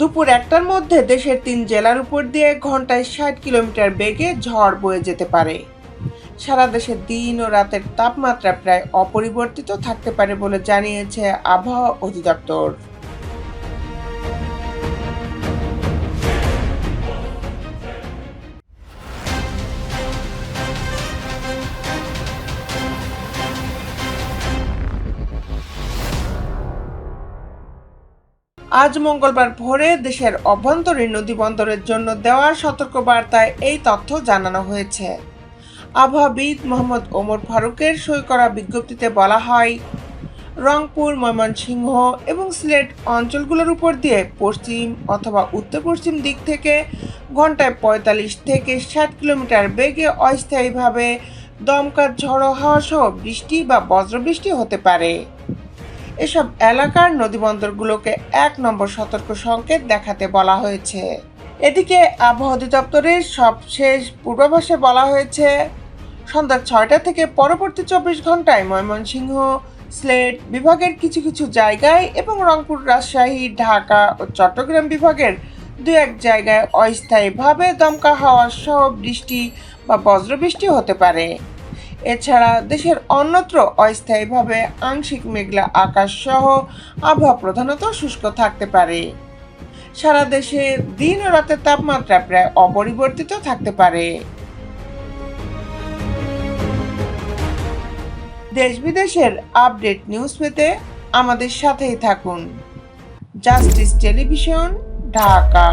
দুপুর ১টার মধ্যে দেশের ৩ জেলার উপর দিয়ে ঘন্টায় ৬০ কিলোমিটার বেগে ঝড় বয়ে যেতে পারে। সারা দেশে দিন ও রাতের তাপমাত্রা প্রায় অপরিবর্তিত থাকতে পারে বলে জানিয়েছে আবহাওয়া অধিদপ্তর। আজ মঙ্গলবার ভোরে দেশের অভ্যন্তরীণ নদীবন্দরের জন্য দেওয়া সতর্কবার্তায় এই তথ্য জানানো হয়েছে। আবহাওয়াবিদ মোহাম্মদ ওমর ফারুকের সই করা বিজ্ঞপ্তিতে বলা হয়, রংপুর, ময়মনসিংহ এবং সিলেট অঞ্চলগুলোর উপর দিয়ে পশ্চিম অথবা উত্তর পশ্চিম দিক থেকে ঘন্টায় ৪৫ থেকে ৬০ কিলোমিটার বেগে অস্থায়ীভাবে দমকা ঝড়ো হাওয়া সহ বৃষ্টি বা বজ্রবৃষ্টি হতে পারে। এসব এলাকার নদীবন্দরগুলোকে ১ নম্বর সতর্ক সংকেত দেখাতে বলা হয়েছে। এদিকে আবহাওয়া অধিদপ্তরের সবশেষ পূর্বাভাসে বলা হয়েছে, সন্ধ্যা ৬টা থেকে পরবর্তী ২৪ ঘন্টায় ময়মনসিংহ, সিলেট বিভাগের কিছু কিছু জায়গায় এবং রংপুর, রাজশাহী, ঢাকা ও চট্টগ্রাম বিভাগের ২-১ জায়গায় অস্থায়ীভাবে দমকা হাওয়া সহ বৃষ্টি বা বজ্রবৃষ্টি হতে পারে। এছাড়া দেশের অন্যত্র অস্থায়ীভাবে আংশিক মেঘলা আকাশ সহ আবহাওয়া প্রধানত শুষ্ক থাকতে পারে। সারা দেশে দিন ও রাতের তাপমাত্রা প্রায় অপরিবর্তিত থাকতে পারে। দেশ বিদেশের আপডেট নিউজ পেতে আমাদের সাথেই থাকুন। Justice television, Dhaka.